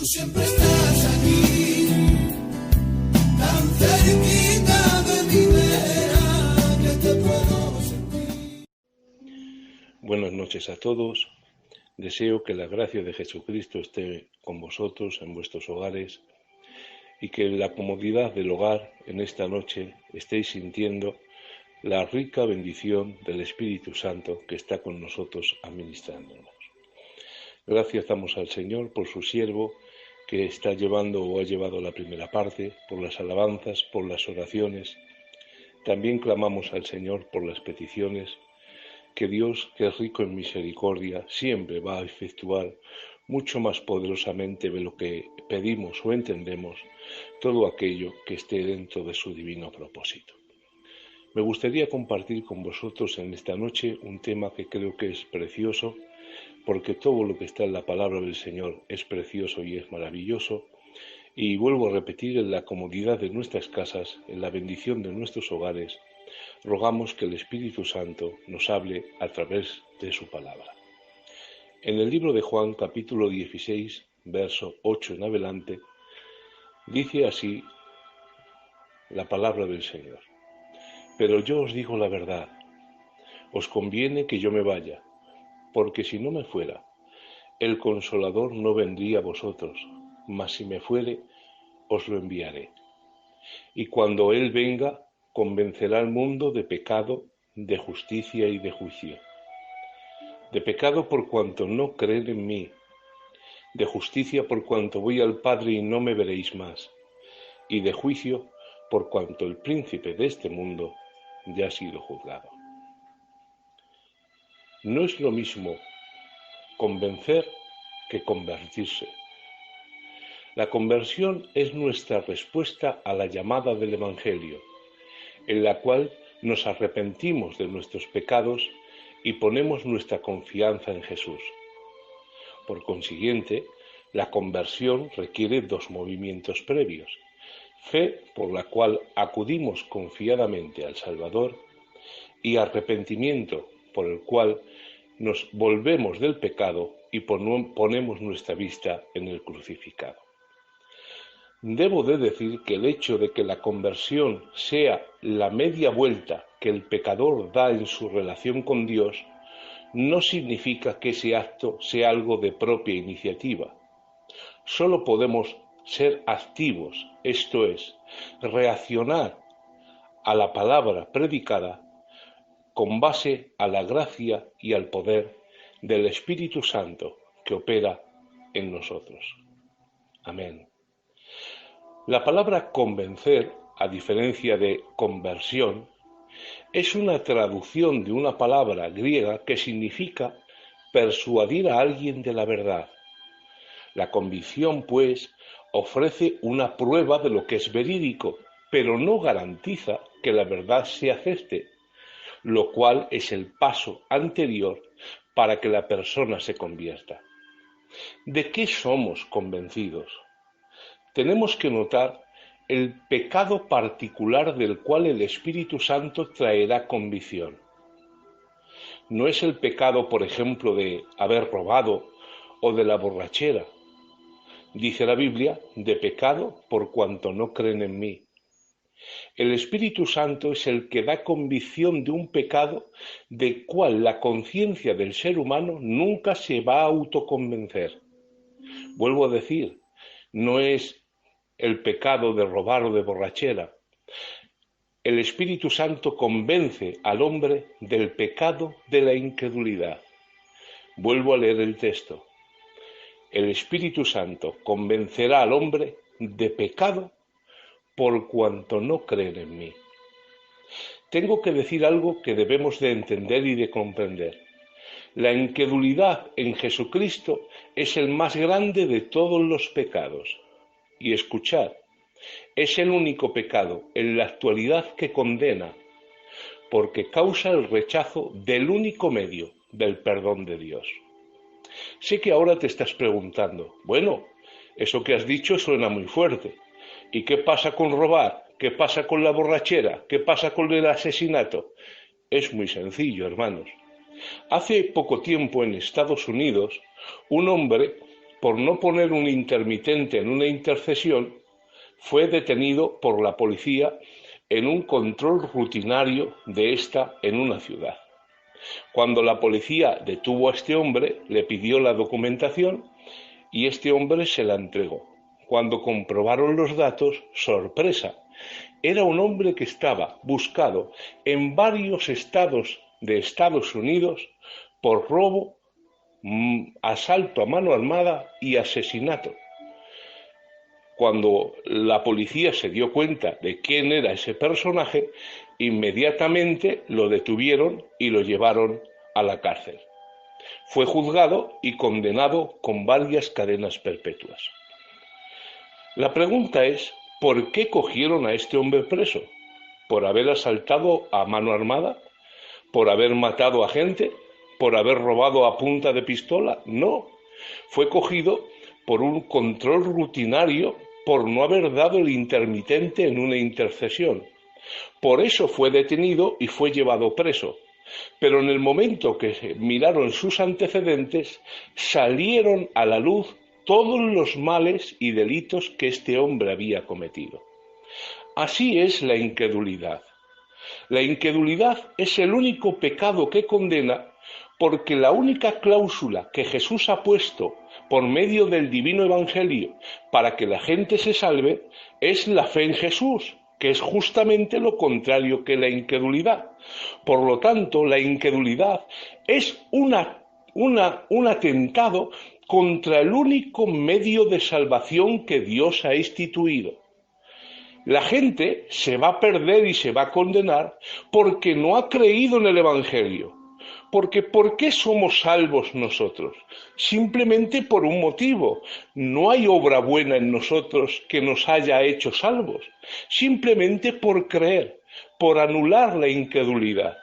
Tú siempre estás aquí, tan cerquita de mi vera, que te puedo sentir. Buenas noches a todos. Deseo que la gracia de Jesucristo esté con vosotros en vuestros hogares y que en la comodidad del hogar en esta noche estéis sintiendo la rica bendición del Espíritu Santo que está con nosotros administrándonos. Gracias damos al Señor por su siervo que está llevando o ha llevado la primera parte, por las alabanzas, por las oraciones. También clamamos al Señor por las peticiones, que Dios, que es rico en misericordia, siempre va a efectuar mucho más poderosamente de lo que pedimos o entendemos todo aquello que esté dentro de su divino propósito. Me gustaría compartir con vosotros en esta noche un tema que creo que es precioso, porque todo lo que está en la palabra del Señor es precioso y es maravilloso, y vuelvo a repetir, en la comodidad de nuestras casas, en la bendición de nuestros hogares, rogamos que el Espíritu Santo nos hable a través de su palabra. En el libro de Juan, capítulo 16, verso 8 en adelante, dice así la palabra del Señor. Pero yo os digo la verdad, os conviene que yo me vaya, porque si no me fuera, el Consolador no vendría a vosotros, mas si me fuere, os lo enviaré. Y cuando Él venga, convencerá al mundo de pecado, de justicia y de juicio. De pecado por cuanto no creen en mí, de justicia por cuanto voy al Padre y no me veréis más, y de juicio por cuanto el príncipe de este mundo ya ha sido juzgado. No es lo mismo convencer que convertirse. La conversión es nuestra respuesta a la llamada del Evangelio, en la cual nos arrepentimos de nuestros pecados y ponemos nuestra confianza en Jesús. Por consiguiente, la conversión requiere dos movimientos previos: fe, por la cual acudimos confiadamente al Salvador, y arrepentimiento, por el cual nos volvemos del pecado y ponemos nuestra vista en el crucificado. Debo de decir que el hecho de que la conversión sea la media vuelta que el pecador da en su relación con Dios no significa que ese acto sea algo de propia iniciativa. Solo podemos ser activos, esto es, reaccionar a la palabra predicada con base a la gracia y al poder del Espíritu Santo que opera en nosotros. Amén. La palabra convencer, a diferencia de conversión, es una traducción de una palabra griega que significa persuadir a alguien de la verdad. La convicción, pues, ofrece una prueba de lo que es verídico, pero no garantiza que la verdad se acepte, lo cual es el paso anterior para que la persona se convierta. ¿De qué somos convencidos? Tenemos que notar el pecado particular del cual el Espíritu Santo traerá convicción. No es el pecado, por ejemplo, de haber robado o de la borrachera. Dice la Biblia, de pecado por cuanto no creen en mí. El Espíritu Santo es el que da convicción de un pecado del cual la conciencia del ser humano nunca se va a autoconvencer. Vuelvo a decir, no es el pecado de robar o de borrachera. El Espíritu Santo convence al hombre del pecado de la incredulidad. Vuelvo a leer el texto. El Espíritu Santo convencerá al hombre de pecado por cuanto no creen en mí. Tengo que decir algo que debemos de entender y de comprender. La incredulidad en Jesucristo es el más grande de todos los pecados. Y escuchad, es el único pecado en la actualidad que condena, porque causa el rechazo del único medio del perdón de Dios. Sé que ahora te estás preguntando, bueno, eso que has dicho suena muy fuerte. ¿Y qué pasa con robar? ¿Qué pasa con la borrachera? ¿Qué pasa con el asesinato? Es muy sencillo, hermanos. Hace poco tiempo en Estados Unidos, un hombre por no poner un intermitente en una intercesión, fue detenido por la policía en un control rutinario de esta en una ciudad. Cuando la policía detuvo a este hombre, le pidió la documentación y este hombre se la entregó. Cuando comprobaron los datos, sorpresa, era un hombre que estaba buscado en varios estados de Estados Unidos por robo, asalto a mano armada y asesinato. Cuando la policía se dio cuenta de quién era ese personaje, inmediatamente lo detuvieron y lo llevaron a la cárcel. Fue juzgado y condenado con varias cadenas perpetuas. La pregunta es, ¿por qué cogieron a este hombre preso? ¿Por haber asaltado a mano armada? ¿Por haber matado a gente? ¿Por haber robado a punta de pistola? No, fue cogido por un control rutinario por no haber dado el intermitente en una intercesión. Por eso fue detenido y fue llevado preso. Pero en el momento que miraron sus antecedentes, salieron a la luz todos los males y delitos que este hombre había cometido. Así es la incredulidad. La incredulidad es el único pecado que condena, porque la única cláusula que Jesús ha puesto por medio del divino evangelio para que la gente se salve es la fe en Jesús, que es justamente lo contrario que la incredulidad. Por lo tanto, la incredulidad es un atentado contra el único medio de salvación que Dios ha instituido. La gente se va a perder y se va a condenar porque no ha creído en el evangelio. Porque ¿por qué somos salvos nosotros? Simplemente por un motivo. No hay obra buena en nosotros que nos haya hecho salvos. Simplemente por creer, por anular la incredulidad.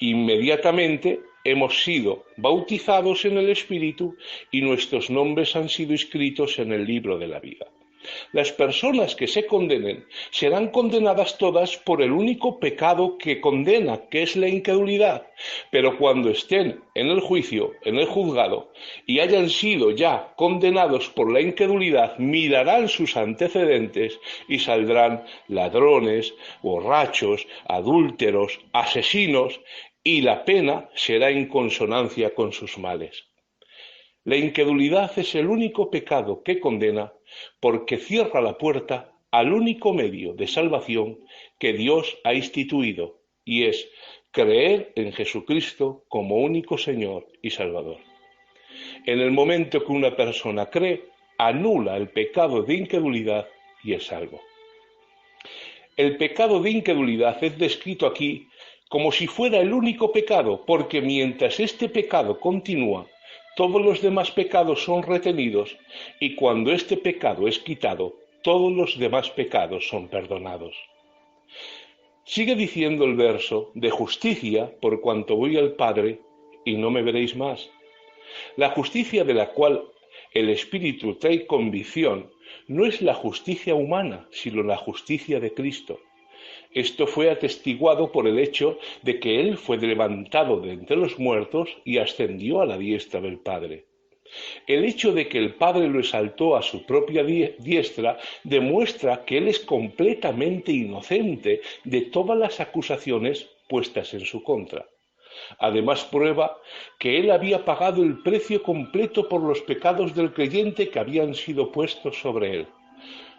Inmediatamente hemos sido bautizados en el Espíritu y nuestros nombres han sido escritos en el libro de la vida. Las personas que se condenen serán condenadas todas por el único pecado que condena, que es la incredulidad. Pero cuando estén en el juicio, en el juzgado, y hayan sido ya condenados por la incredulidad, mirarán sus antecedentes y saldrán ladrones, borrachos, adúlteros, asesinos, y la pena será en consonancia con sus males. La incredulidad es el único pecado que condena porque cierra la puerta al único medio de salvación que Dios ha instituido, y es creer en Jesucristo como único Señor y Salvador. En el momento que una persona cree, anula el pecado de incredulidad y es salvo. El pecado de incredulidad es descrito aquí como si fuera el único pecado, porque mientras este pecado continúa, todos los demás pecados son retenidos y cuando este pecado es quitado, todos los demás pecados son perdonados. Sigue diciendo el verso, de justicia, por cuanto voy al Padre y no me veréis más. La justicia de la cual el Espíritu trae convicción no es la justicia humana, sino la justicia de Cristo. Esto fue atestiguado por el hecho de que Él fue levantado de entre los muertos y ascendió a la diestra del Padre. El hecho de que el Padre lo exaltó a su propia diestra demuestra que Él es completamente inocente de todas las acusaciones puestas en su contra. Además, prueba que Él había pagado el precio completo por los pecados del creyente que habían sido puestos sobre Él.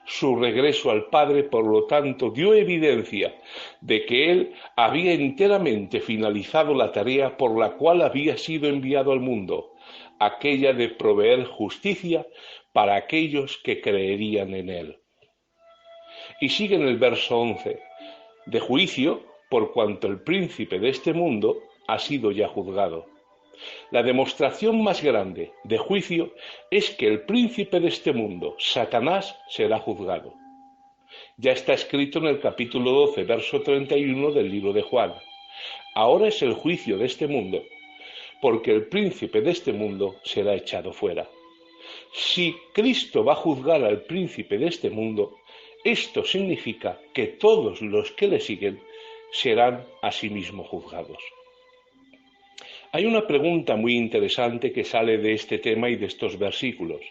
Su regreso al Padre, por lo tanto, dio evidencia de que Él había enteramente finalizado la tarea por la cual había sido enviado al mundo, aquella de proveer justicia para aquellos que creerían en Él. Y sigue en el verso 11, de juicio, por cuanto el príncipe de este mundo ha sido ya juzgado. La demostración más grande de juicio es que el príncipe de este mundo, Satanás, será juzgado. Ya está escrito en el capítulo 12, verso 31 del libro de Juan. Ahora es el juicio de este mundo, porque el príncipe de este mundo será echado fuera. Si Cristo va a juzgar al príncipe de este mundo, esto significa que todos los que le siguen serán asimismo juzgados. Hay una pregunta muy interesante que sale de este tema y de estos versículos.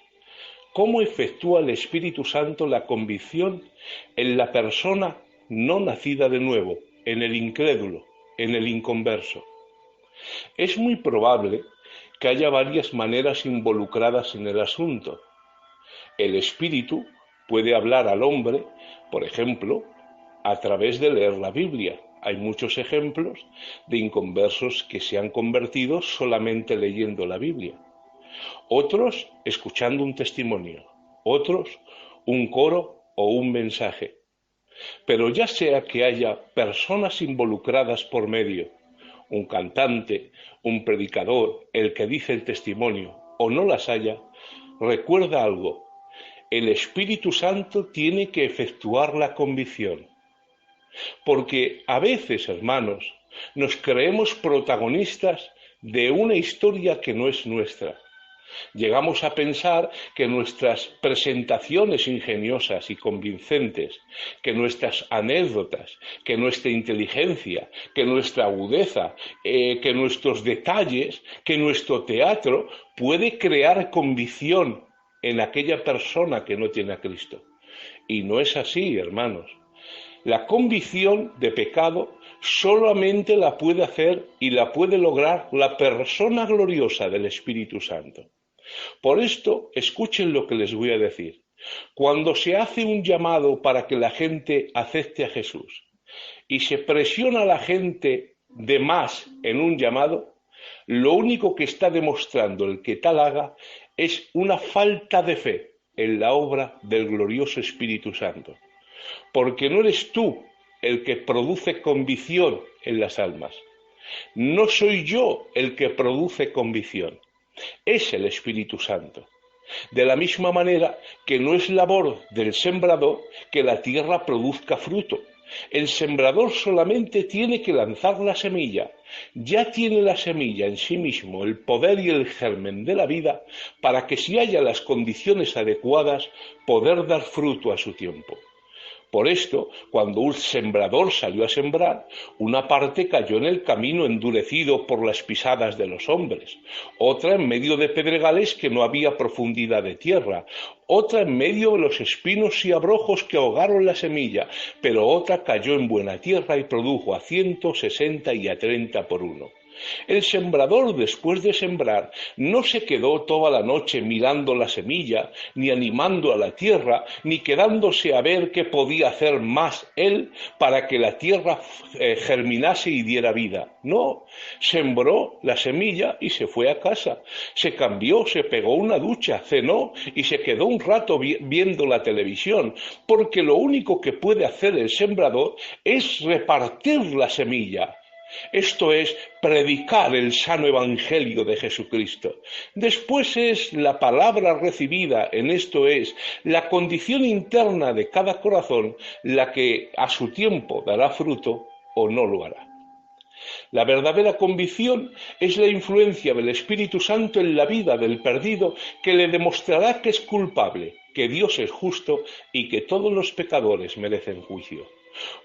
cómo efectúa el Espíritu Santo la convicción en la persona no nacida de nuevo, en el incrédulo, en el inconverso. Es muy probable que haya varias maneras involucradas en el asunto. El Espíritu puede hablar al hombre, por ejemplo, a través de leer la Biblia. Hay muchos ejemplos de inconversos que se han convertido solamente leyendo la Biblia. Otros escuchando un testimonio, otros un coro o un mensaje. Pero ya sea que haya personas involucradas por medio, un cantante, un predicador, el que dice el testimonio, o no las haya, recuerda algo: el Espíritu Santo tiene que efectuar la convicción. Porque a veces, hermanos, nos creemos protagonistas de una historia que no es nuestra. Llegamos a pensar que nuestras presentaciones ingeniosas y convincentes, que nuestras anécdotas, que nuestra inteligencia, que nuestra agudeza, que nuestros detalles, que nuestro teatro puede crear convicción en aquella persona que no tiene a Cristo. Y no es así, hermanos. La convicción de pecado solamente la puede hacer y la puede lograr la persona gloriosa del Espíritu Santo. Por esto, escuchen lo que les voy a decir. Cuando se hace un llamado para que la gente acepte a Jesús y se presiona a la gente de más en un llamado, lo único que está demostrando el que tal haga es una falta de fe en la obra del glorioso Espíritu Santo. Porque no eres tú el que produce convicción en las almas. No soy yo el que produce convicción. Es el Espíritu Santo. De la misma manera que no es labor del sembrador que la tierra produzca fruto. El sembrador solamente tiene que lanzar la semilla. Ya tiene la semilla en sí mismo el poder y el germen de la vida para que, si haya las condiciones adecuadas, poder dar fruto a su tiempo. Por esto, cuando un sembrador salió a sembrar, una parte cayó en el camino endurecido por las pisadas de los hombres, otra en medio de pedregales que no había profundidad de tierra, otra en medio de los espinos y abrojos que ahogaron la semilla, pero otra cayó en buena tierra y produjo a 160 y a 30 por uno. El sembrador, después de sembrar, no se quedó toda la noche mirando la semilla, ni animando a la tierra, ni quedándose a ver qué podía hacer más él para que la tierra germinase y diera vida. No, sembró la semilla y se fue a casa. Se cambió, se pegó una ducha, cenó y se quedó un rato viendo la televisión, porque lo único que puede hacer el sembrador es repartir la semilla. Esto es predicar el sano evangelio de Jesucristo. Después es la palabra recibida, en esto es la condición interna de cada corazón la que a su tiempo dará fruto o no lo hará. La verdadera convicción es la influencia del Espíritu Santo en la vida del perdido, que le demostrará que es culpable, que Dios es justo y que todos los pecadores merecen juicio.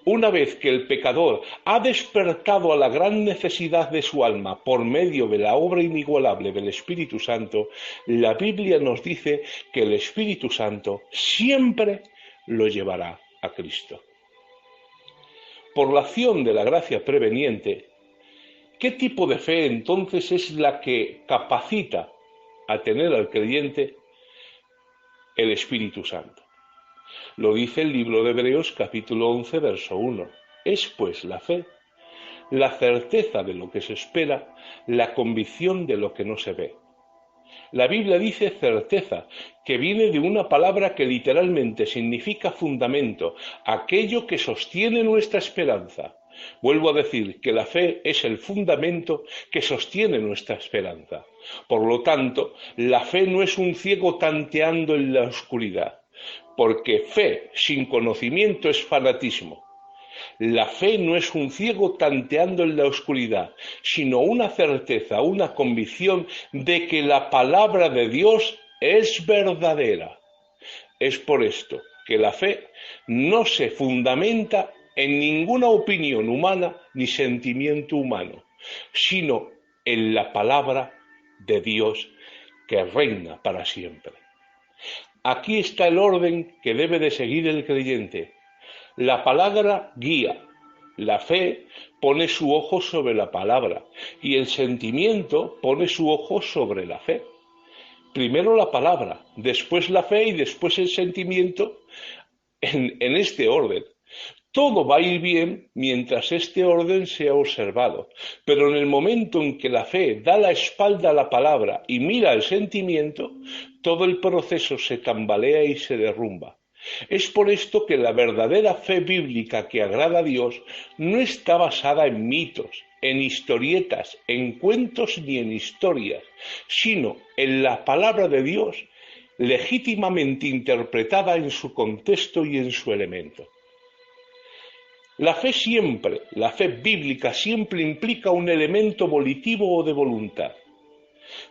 Una vez que el pecador ha despertado a la gran necesidad de su alma por medio de la obra inigualable del Espíritu Santo, la Biblia nos dice que el Espíritu Santo siempre lo llevará a Cristo. Por la acción de la gracia preveniente, ¿qué tipo de fe entonces es la que capacita a tener al creyente el Espíritu Santo? Lo dice el libro de Hebreos capítulo 11, verso 1. Es pues la fe, la certeza de lo que se espera, la convicción de lo que no se ve. La Biblia dice certeza, que viene de una palabra que literalmente significa fundamento, aquello que sostiene nuestra esperanza. Vuelvo a decir que la fe es el fundamento que sostiene nuestra esperanza. Por lo tanto, la fe no es un ciego tanteando en la oscuridad, porque fe sin conocimiento es fanatismo. La fe no es un ciego tanteando en la oscuridad, sino una certeza, una convicción de que la palabra de Dios es verdadera. Es por esto que la fe no se fundamenta en ninguna opinión humana ni sentimiento humano, sino en la palabra de Dios que reina para siempre. Aquí está el orden que debe de seguir el creyente. La palabra guía, la fe pone su ojo sobre la palabra y el sentimiento pone su ojo sobre la fe. Primero la palabra, después la fe y después el sentimiento en este orden. Todo va a ir bien mientras este orden sea observado, pero en el momento en que la fe da la espalda a la palabra y mira el sentimiento, todo el proceso se tambalea y se derrumba. Es por esto que la verdadera fe bíblica que agrada a Dios no está basada en mitos, en historietas, en cuentos ni en historias, sino en la palabra de Dios legítimamente interpretada en su contexto y en su elemento. La fe bíblica siempre implica un elemento volitivo o de voluntad.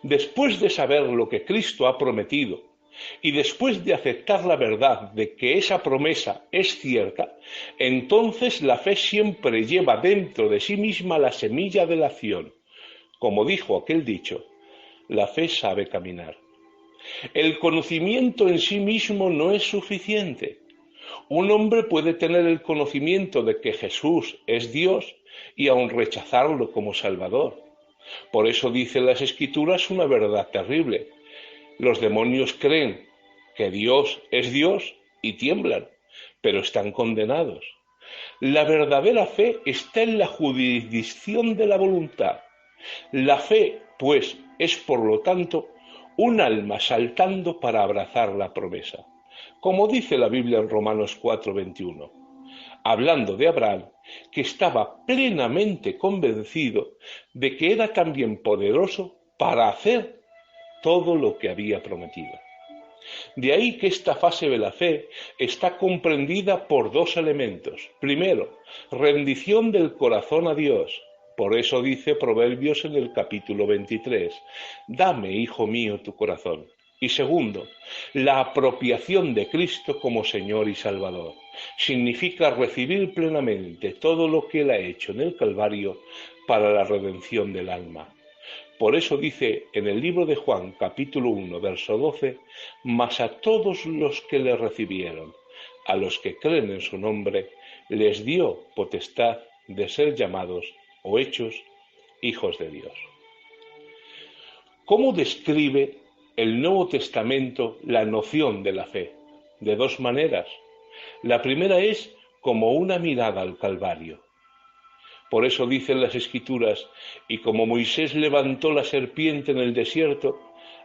Después de saber lo que Cristo ha prometido y después de aceptar la verdad de que esa promesa es cierta, entonces la fe siempre lleva dentro de sí misma la semilla de la acción. Como dijo aquel dicho, la fe sabe caminar. El conocimiento en sí mismo no es suficiente. Un hombre puede tener el conocimiento de que Jesús es Dios y aún rechazarlo como Salvador. Por eso dicen las Escrituras una verdad terrible. Los demonios creen que Dios es Dios y tiemblan, pero están condenados. La verdadera fe está en la jurisdicción de la voluntad. La fe, pues, es por lo tanto un alma saltando para abrazar la promesa. Como dice la Biblia en Romanos 4:21, hablando de Abraham, que estaba plenamente convencido de que era también poderoso para hacer todo lo que había prometido. De ahí que esta fase de la fe está comprendida por dos elementos. Primero, rendición del corazón a Dios. Por eso dice Proverbios en el capítulo 23, dame, hijo mío, tu corazón. Y segundo, la apropiación de Cristo como Señor y Salvador. Significa recibir plenamente todo lo que Él ha hecho en el Calvario para la redención del alma. Por eso dice en el libro de Juan, capítulo 1, verso 12, mas a todos los que le recibieron, a los que creen en su nombre, les dio potestad de ser llamados o hechos hijos de Dios. ¿Cómo describe el Nuevo Testamento la noción de la fe? De dos maneras. La primera es como una mirada al Calvario. Por eso dicen las Escrituras, y como Moisés levantó la serpiente en el desierto,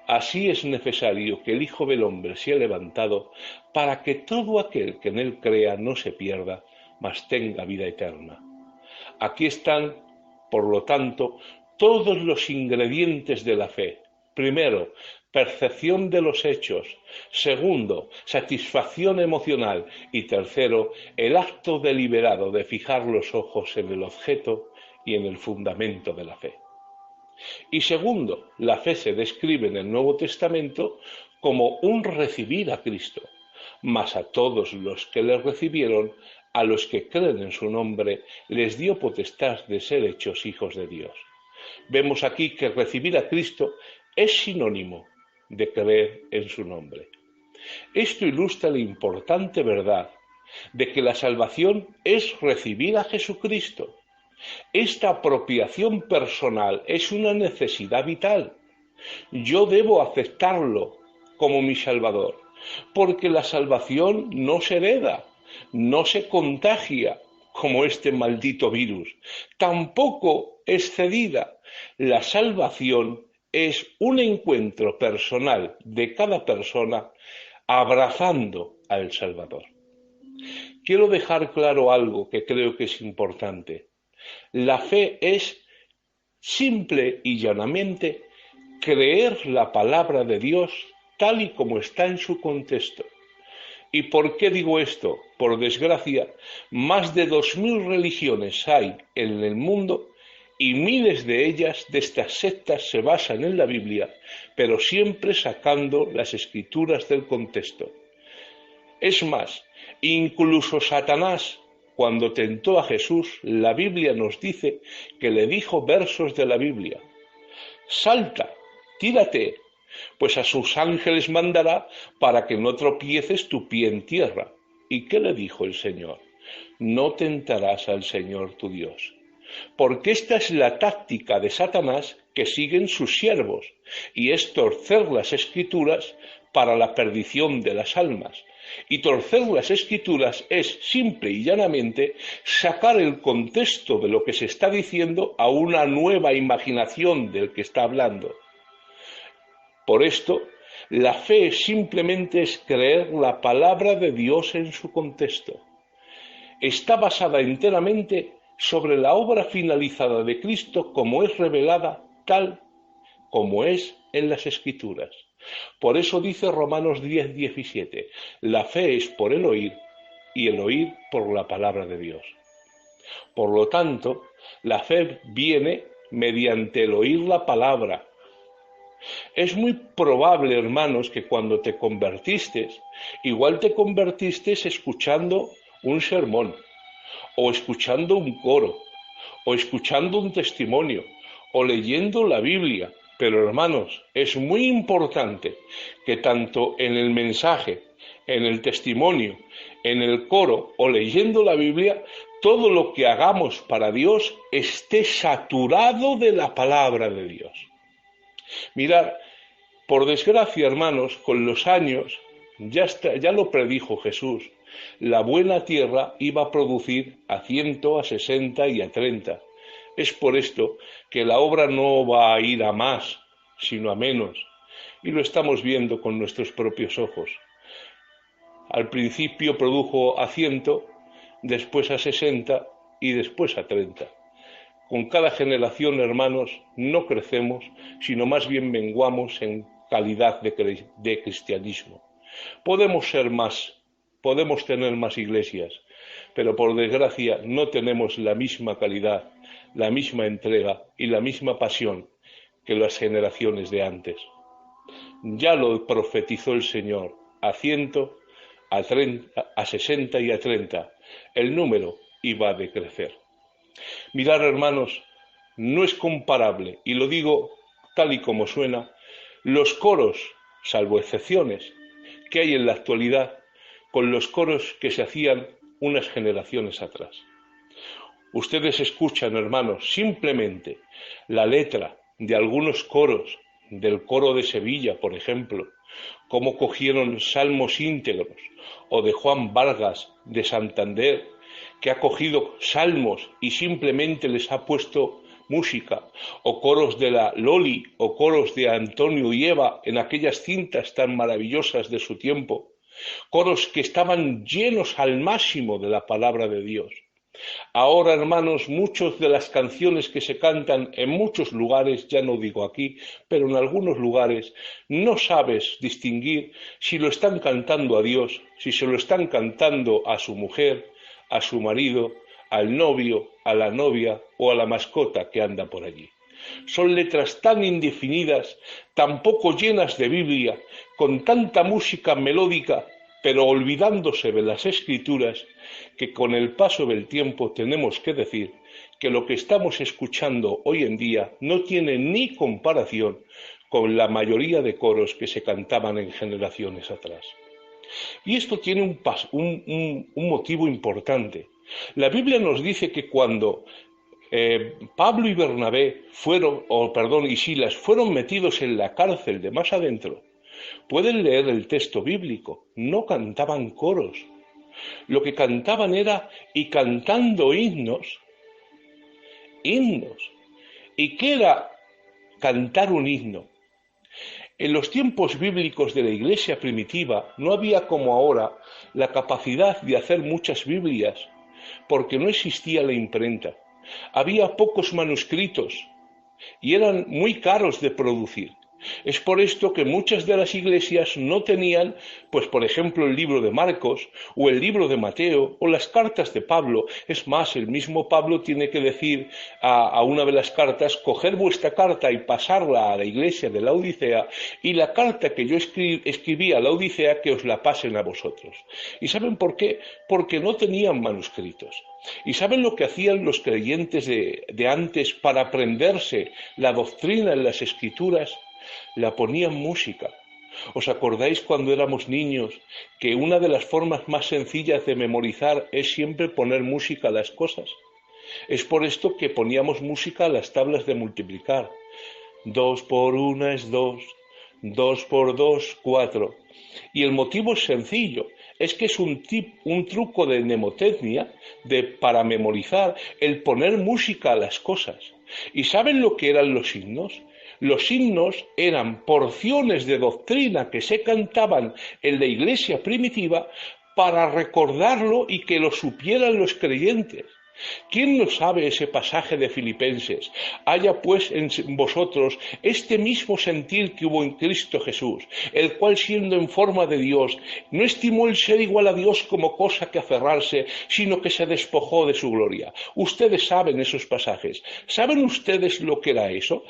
así es necesario que el Hijo del Hombre sea levantado para que todo aquel que en él crea no se pierda, mas tenga vida eterna. Aquí están, por lo tanto, todos los ingredientes de la fe. Primero, percepción de los hechos. Segundo, satisfacción emocional. Y tercero, el acto deliberado de fijar los ojos en el objeto y en el fundamento de la fe. Y segundo, la fe se describe en el Nuevo Testamento como un recibir a Cristo, mas a todos los que le recibieron, a los que creen en su nombre, les dio potestad de ser hechos hijos de Dios. Vemos aquí que recibir a Cristo es sinónimo de creer en su nombre. Esto ilustra la importante verdad de que la salvación es recibir a Jesucristo. Esta apropiación personal es una necesidad vital. Yo debo aceptarlo como mi Salvador, porque la salvación no se hereda, no se contagia como este maldito virus, tampoco es cedida. La salvación es un encuentro personal de cada persona abrazando al Salvador. Quiero dejar claro algo que creo que es importante. La fe es simple y llanamente creer la palabra de Dios tal y como está en su contexto. ¿Y por qué digo esto? Por desgracia, más de 2000 religiones hay en el mundo y miles de ellas, de estas sectas, se basan en la Biblia, pero siempre sacando las Escrituras del contexto. Es más, incluso Satanás, cuando tentó a Jesús, la Biblia nos dice que le dijo versos de la Biblia. Salta, tírate, Pues a sus ángeles mandará para que no tropieces tu pie en tierra. ¿Y qué le dijo el Señor? No tentarás al Señor tu Dios. Porque esta es la táctica de Satanás que siguen sus siervos, y es torcer las Escrituras para la perdición de las almas. Y torcer las Escrituras es simple y llanamente sacar el contexto de lo que se está diciendo a una nueva imaginación del que está hablando. Por esto, la fe simplemente es creer la palabra de Dios en su contexto. Está basada enteramente sobre la obra finalizada de Cristo como es revelada tal como es en las Escrituras. Por eso dice Romanos 10:17, la fe es por el oír y el oír por la palabra de Dios. Por lo tanto, la fe viene mediante el oír la palabra. Es muy probable, hermanos, que cuando te convertiste, igual te convertiste escuchando un sermón, o escuchando un coro, o escuchando un testimonio, o leyendo la Biblia. Pero, hermanos, es muy importante que tanto en el mensaje, en el testimonio, en el coro o leyendo la Biblia, todo lo que hagamos para Dios esté saturado de la palabra de Dios. Mirad, por desgracia, hermanos, con los años, ya lo predijo Jesús, la buena tierra iba a producir a 100, a 60 y a 30. Es por esto que la obra no va a ir a más, sino a menos, y lo estamos viendo con nuestros propios ojos. Al principio produjo a 100, después a 60 y después a 30. Con cada generación, hermanos, no crecemos, sino más bien menguamos en calidad de cristianismo. Podemos ser más, podemos tener más iglesias, pero por desgracia no tenemos la misma calidad, la misma entrega y la misma pasión que las generaciones de antes. Ya lo profetizó el Señor, a 100, a 30, a 60 y a 30, el número iba a decrecer. Mirad, hermanos, no es comparable, y lo digo tal y como suena, los coros, salvo excepciones, que hay en la actualidad, con los coros que se hacían unas generaciones atrás. Ustedes escuchan, hermanos, simplemente la letra de algunos coros, del coro de Sevilla, por ejemplo, cómo cogieron salmos íntegros, o de Juan Vargas de Santander, que ha cogido salmos y simplemente les ha puesto música, o coros de la Loli, o coros de Antonio y Eva en aquellas cintas tan maravillosas de su tiempo, coros que estaban llenos al máximo de la palabra de Dios. Ahora, hermanos, muchas de las canciones que se cantan en muchos lugares, ya no digo aquí, pero en algunos lugares, no sabes distinguir si lo están cantando a Dios, si se lo están cantando a su mujer, a su marido, al novio, a la novia o a la mascota que anda por allí. Son letras tan indefinidas, tan poco llenas de Biblia, con tanta música melódica, pero olvidándose de las Escrituras, que con el paso del tiempo tenemos que decir que lo que estamos escuchando hoy en día no tiene ni comparación con la mayoría de coros que se cantaban en generaciones atrás. Y esto tiene un motivo importante. La Biblia nos dice que cuando Pablo y Bernabé y Silas fueron metidos en la cárcel de más adentro, pueden leer el texto bíblico, no cantaban coros. Lo que cantaban era, y cantando himnos. ¿Y qué era cantar un himno? En los tiempos bíblicos de la iglesia primitiva no había como ahora la capacidad de hacer muchas Biblias, porque no existía la imprenta. Había pocos manuscritos y eran muy caros de producir. Es por esto que muchas de las iglesias no tenían, pues por ejemplo, el libro de Marcos o el libro de Mateo o las cartas de Pablo. Es más, el mismo Pablo tiene que decir a una de las cartas, coger vuestra carta y pasarla a la iglesia de la Odisea, y la carta que yo escribí a la Odisea que os la pasen a vosotros. ¿Y saben por qué? Porque no tenían manuscritos. ¿Y saben lo que hacían los creyentes de antes para aprenderse la doctrina en las Escrituras? La ponían música. ¿Os acordáis cuando éramos niños que una de las formas más sencillas de memorizar es siempre poner música a las cosas? Es por esto que poníamos música a las tablas de multiplicar. 2 por 1 es 2, 2 por 2, 4. Y el motivo es sencillo, es que es un truco de mnemotecnia para memorizar el poner música a las cosas. ¿Y saben lo que eran los himnos? Los himnos eran porciones de doctrina que se cantaban en la iglesia primitiva para recordarlo y que lo supieran los creyentes. ¿Quién no sabe ese pasaje de Filipenses? Haya pues en vosotros este mismo sentir que hubo en Cristo Jesús, el cual siendo en forma de Dios, no estimó el ser igual a Dios como cosa que aferrarse, sino que se despojó de su gloria. Ustedes saben esos pasajes. ¿Saben ustedes lo que era eso?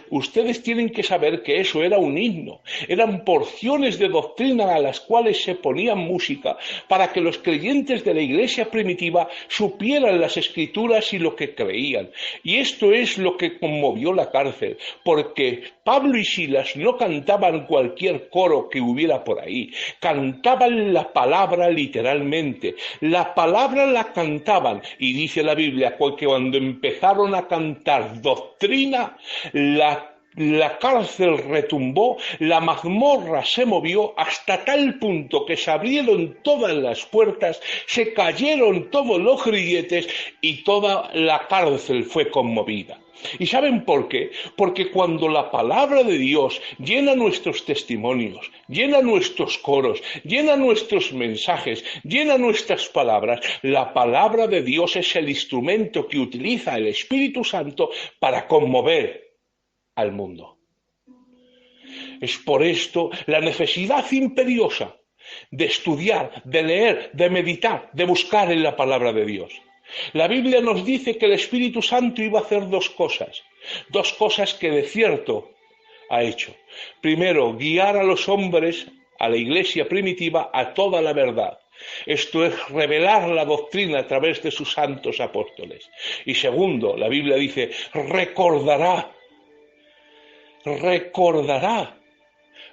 Ustedes tienen que saber que eso era un himno. Eran porciones de doctrina a las cuales se ponían música para que los creyentes de la iglesia primitiva supieran las escrituras y lo que creían. Y esto es lo que conmovió la cárcel, porque Pablo y Silas no cantaban cualquier coro que hubiera por ahí, cantaban la palabra literalmente, la palabra la cantaban, y dice la Biblia que cuando empezaron a cantar doctrina, la cárcel retumbó, la mazmorra se movió hasta tal punto que se abrieron todas las puertas, se cayeron todos los grilletes y toda la cárcel fue conmovida. ¿Y saben por qué? Porque cuando la palabra de Dios llena nuestros testimonios, llena nuestros coros, llena nuestros mensajes, llena nuestras palabras, la palabra de Dios es el instrumento que utiliza el Espíritu Santo para conmover al mundo. Es por esto la necesidad imperiosa de estudiar, de leer, de meditar, de buscar en la palabra de Dios. La Biblia nos dice que el Espíritu Santo iba a hacer dos cosas que de cierto ha hecho. Primero, guiar a los hombres, a la iglesia primitiva, a toda la verdad. Esto es revelar la doctrina a través de sus santos apóstoles. Y segundo, la Biblia dice, recordará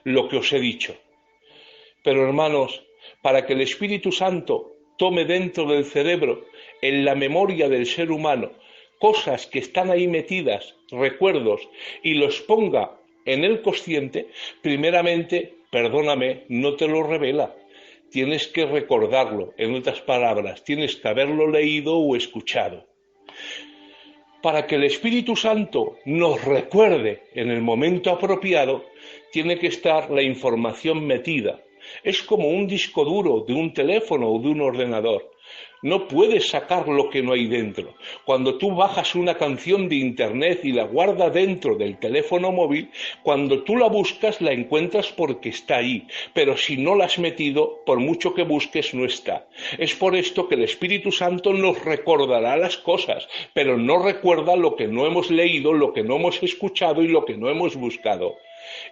lo que os he dicho. Pero hermanos, para que el Espíritu Santo tome dentro del cerebro, en la memoria del ser humano, cosas que están ahí metidas, recuerdos, y los ponga en el consciente, primeramente, perdóname, no te lo revela. Tienes que recordarlo, en otras palabras, tienes que haberlo leído o escuchado. Para que el Espíritu Santo nos recuerde en el momento apropiado, tiene que estar la información metida. Es como un disco duro de un teléfono o de un ordenador. No puedes sacar lo que no hay dentro. Cuando tú bajas una canción de internet y la guardas dentro del teléfono móvil, cuando tú la buscas la encuentras porque está ahí, pero si no la has metido, por mucho que busques, no está. Es por esto que el Espíritu Santo nos recordará las cosas, pero no recuerda lo que no hemos leído, lo que no hemos escuchado y lo que no hemos buscado.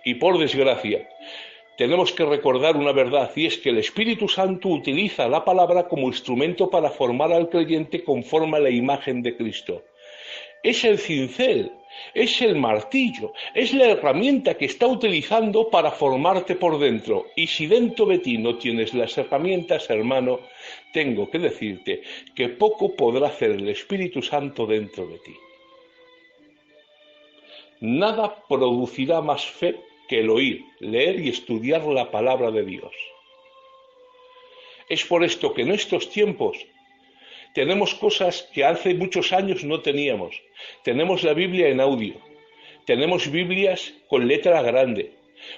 Y por desgracia, tenemos que recordar una verdad, y es que el Espíritu Santo utiliza la palabra como instrumento para formar al creyente conforme a la imagen de Cristo. Es el cincel, es el martillo, es la herramienta que está utilizando para formarte por dentro. Y si dentro de ti no tienes las herramientas, hermano, tengo que decirte que poco podrá hacer el Espíritu Santo dentro de ti. Nada producirá más fe que el oír, leer y estudiar la palabra de Dios. Es por esto que en estos tiempos tenemos cosas que hace muchos años no teníamos. Tenemos la Biblia en audio, tenemos Biblias con letra grande,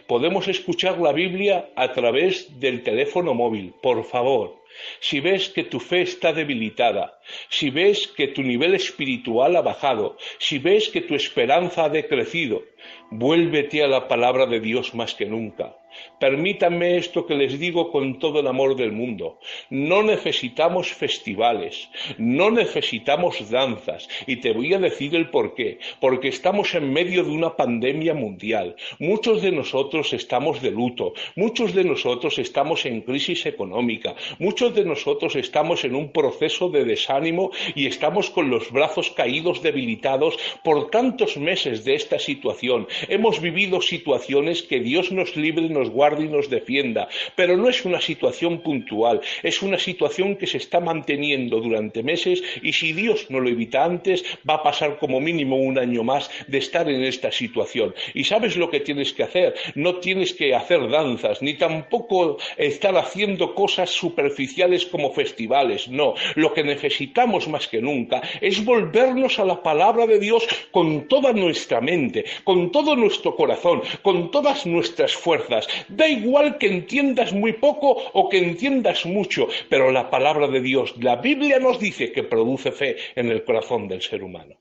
podemos escuchar la Biblia a través del teléfono móvil. Por favor, si ves que tu fe está debilitada, si ves que tu nivel espiritual ha bajado, si ves que tu esperanza ha decrecido, vuélvete a la palabra de Dios más que nunca. Permítanme esto que les digo con todo el amor del mundo. No necesitamos festivales, no necesitamos danzas. Y te voy a decir el por qué. Porque estamos en medio de una pandemia mundial. Muchos de nosotros estamos de luto. Muchos de nosotros estamos en crisis económica. Muchos de nosotros estamos en un proceso de desánimo y estamos con los brazos caídos, debilitados por tantos meses de esta situación. Hemos vivido situaciones que Dios nos libre, nos guarde y nos defienda, pero no es una situación puntual, es una situación que se está manteniendo durante meses y si Dios no lo evita antes, va a pasar como mínimo un año más de estar en esta situación. ¿Y sabes lo que tienes que hacer? No tienes que hacer danzas, ni tampoco estar haciendo cosas superficiales como festivales, no. Lo que necesitamos más que nunca es volvernos a la palabra de Dios con toda nuestra mente, con todo nuestro corazón, con todas nuestras fuerzas. Da igual que entiendas muy poco o que entiendas mucho, pero la palabra de Dios, la Biblia nos dice que produce fe en el corazón del ser humano.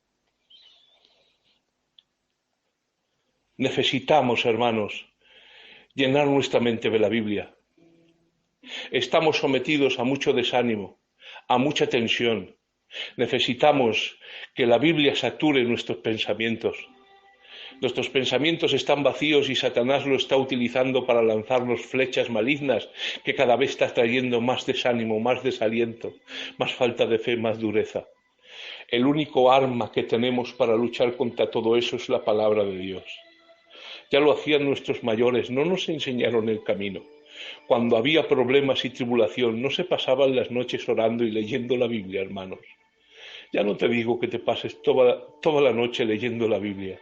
Necesitamos, hermanos, llenar nuestra mente de la Biblia. Estamos sometidos a mucho desánimo, a mucha tensión. Necesitamos que la Biblia sature nuestros pensamientos. Nuestros pensamientos están vacíos y Satanás lo está utilizando para lanzarnos flechas malignas que cada vez está trayendo más desánimo, más desaliento, más falta de fe, más dureza. El único arma que tenemos para luchar contra todo eso es la palabra de Dios. Ya lo hacían nuestros mayores, no nos enseñaron el camino. Cuando había problemas y tribulación, no se pasaban las noches orando y leyendo la Biblia, hermanos. Ya no te digo que te pases toda la noche leyendo la Biblia,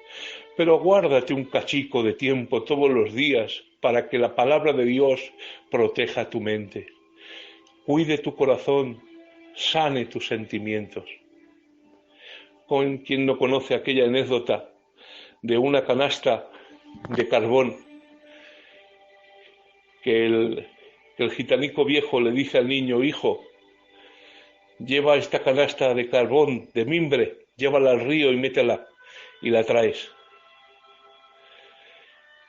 pero guárdate un cachico de tiempo todos los días para que la palabra de Dios proteja tu mente, cuide tu corazón, sane tus sentimientos. ¿Con quien no conoce aquella anécdota de una canasta de carbón que el gitanico viejo le dice al niño: hijo, lleva esta canasta de carbón, de mimbre, llévala al río y métela y la traes?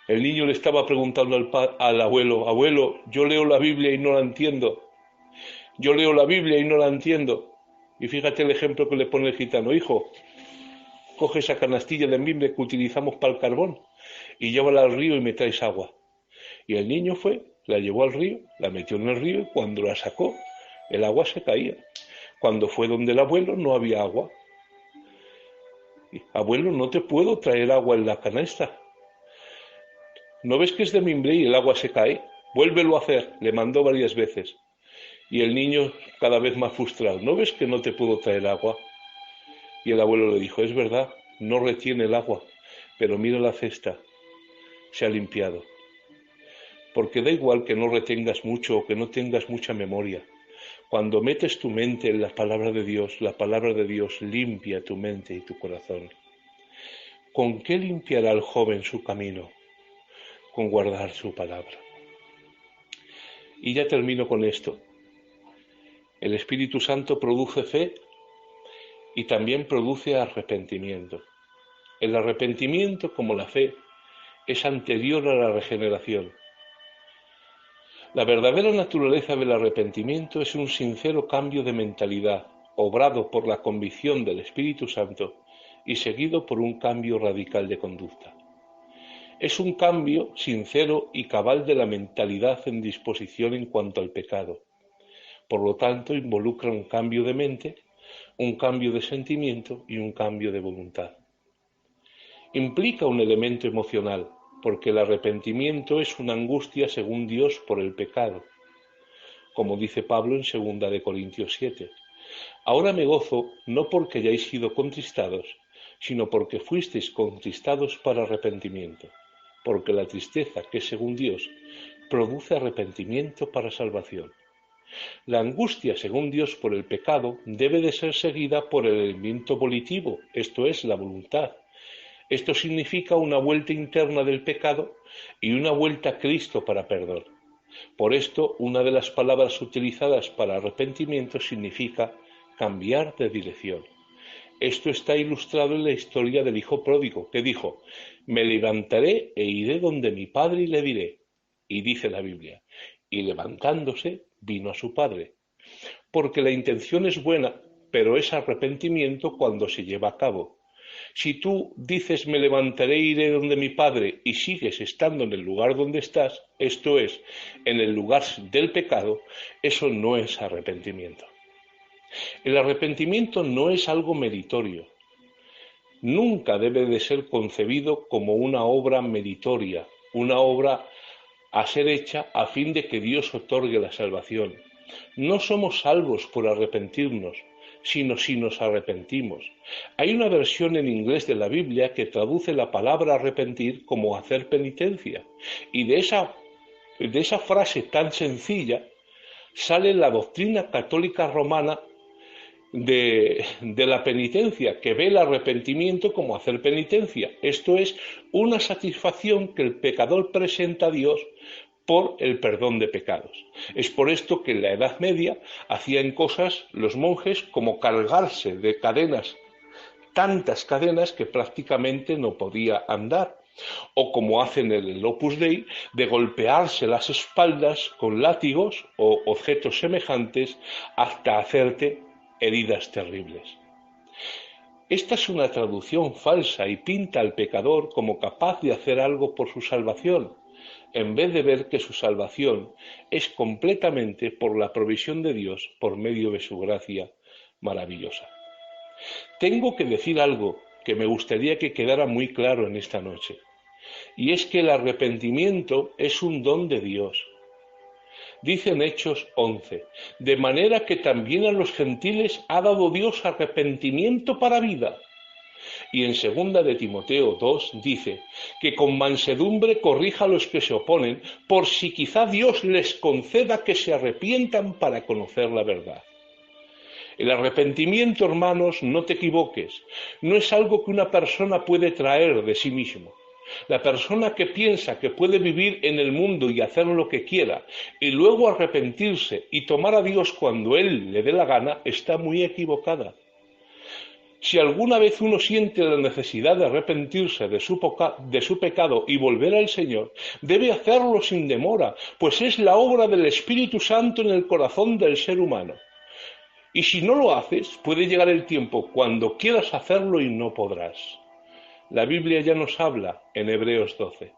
El niño le estaba preguntando al abuelo: abuelo, yo leo la Biblia y no la entiendo. Yo leo la Biblia y no la entiendo. Y fíjate el ejemplo que le pone el gitano: hijo, coge esa canastilla de mimbre que utilizamos para el carbón y llévala al río y me traes agua. Y el niño fue, la llevó al río, la metió en el río y cuando la sacó, el agua se caía. Cuando fue donde el abuelo no había agua. Abuelo, no te puedo traer agua en la canasta. ¿No ves que es de mimbre y el agua se cae? Vuélvelo a hacer. Le mandó varias veces. Y el niño cada vez más frustrado: ¿no ves que no te puedo traer agua? Y el abuelo le dijo: es verdad, no retiene el agua, pero mira la cesta, se ha limpiado. Porque da igual que no retengas mucho o que no tengas mucha memoria. Cuando metes tu mente en la palabra de Dios, la palabra de Dios limpia tu mente y tu corazón. ¿Con qué limpiará el joven su camino? Con guardar su palabra. Y ya termino con esto. El Espíritu Santo produce fe y también produce arrepentimiento. El arrepentimiento, como la fe, es anterior a la regeneración. La verdadera naturaleza del arrepentimiento es un sincero cambio de mentalidad, obrado por la convicción del Espíritu Santo y seguido por un cambio radical de conducta. Es un cambio sincero y cabal de la mentalidad en disposición en cuanto al pecado. Por lo tanto, involucra un cambio de mente, un cambio de sentimiento y un cambio de voluntad. Implica un elemento emocional, porque el arrepentimiento es una angustia según Dios por el pecado. Como dice Pablo en 2 de Corintios 7. Ahora me gozo no porque hayáis sido contristados, sino porque fuisteis contristados para arrepentimiento. Porque la tristeza, que es según Dios, produce arrepentimiento para salvación. La angustia, según Dios, por el pecado debe de ser seguida por el elemento volitivo, esto es, la voluntad. Esto significa una vuelta interna del pecado y una vuelta a Cristo para perdón. Por esto, una de las palabras utilizadas para arrepentimiento significa cambiar de dirección. Esto está ilustrado en la historia del hijo pródigo, que dijo: me levantaré e iré donde mi padre y le diré: Y dice la Biblia, y levantándose vino a su padre. Porque la intención es buena, pero es arrepentimiento cuando se lleva a cabo. Si tú dices me levantaré e iré donde mi padre y sigues estando en el lugar donde estás, esto es, en el lugar del pecado, eso no es arrepentimiento. El arrepentimiento no es algo meritorio. Nunca debe de ser concebido como una obra meritoria, una obra a ser hecha a fin de que Dios otorgue la salvación. No somos salvos por arrepentirnos, sino si nos arrepentimos. Hay una versión en inglés de la Biblia que traduce la palabra arrepentir como hacer penitencia. Y de esa frase tan sencilla sale la doctrina católica romana de la penitencia, que ve el arrepentimiento como hacer penitencia. Esto es una satisfacción que el pecador presenta a Dios por el perdón de pecados. Es por esto que en la Edad Media hacían cosas los monjes como cargarse de cadenas, tantas cadenas que prácticamente no podía andar, o como hacen en el Opus Dei, de golpearse las espaldas con látigos o objetos semejantes hasta hacerte heridas terribles. Esta es una traducción falsa y pinta al pecador como capaz de hacer algo por su salvación, en vez de ver que su salvación es completamente por la provisión de Dios por medio de su gracia maravillosa. Tengo que decir algo que me gustaría que quedara muy claro en esta noche, y es que el arrepentimiento es un don de Dios. Dice en Hechos 11, de manera que también a los gentiles ha dado Dios arrepentimiento para vida. Y en 2 de Timoteo 2 dice que con mansedumbre corrija a los que se oponen, por si quizá Dios les conceda que se arrepientan para conocer la verdad. El arrepentimiento, hermanos, no te equivoques, no es algo que una persona puede traer de sí mismo. La persona que piensa que puede vivir en el mundo y hacer lo que quiera y luego arrepentirse y tomar a Dios cuando Él le dé la gana, está muy equivocada. Si alguna vez uno siente la necesidad de arrepentirse de su pecado y volver al Señor, debe hacerlo sin demora, pues es la obra del Espíritu Santo en el corazón del ser humano. Y si no lo haces, puede llegar el tiempo cuando quieras hacerlo y no podrás. La Biblia ya nos habla en Hebreos 12.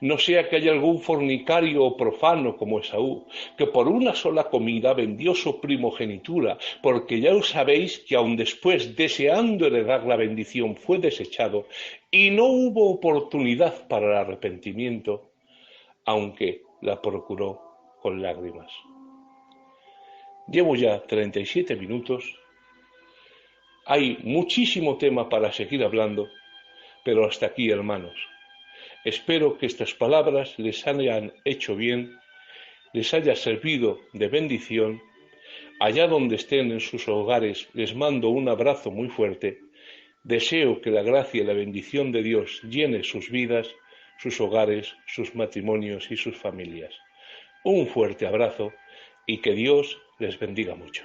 No sea que haya algún fornicario o profano como Esaú, que por una sola comida vendió su primogenitura, porque ya os sabéis que aun después, deseando heredar la bendición, fue desechado, y no hubo oportunidad para el arrepentimiento, aunque la procuró con lágrimas. Llevo ya 37 minutos. Hay muchísimo tema para seguir hablando, pero hasta aquí, hermanos. Espero que estas palabras les hayan hecho bien, les haya servido de bendición. Allá donde estén en sus hogares, les mando un abrazo muy fuerte. Deseo que la gracia y la bendición de Dios llene sus vidas, sus hogares, sus matrimonios y sus familias. Un fuerte abrazo y que Dios les bendiga mucho.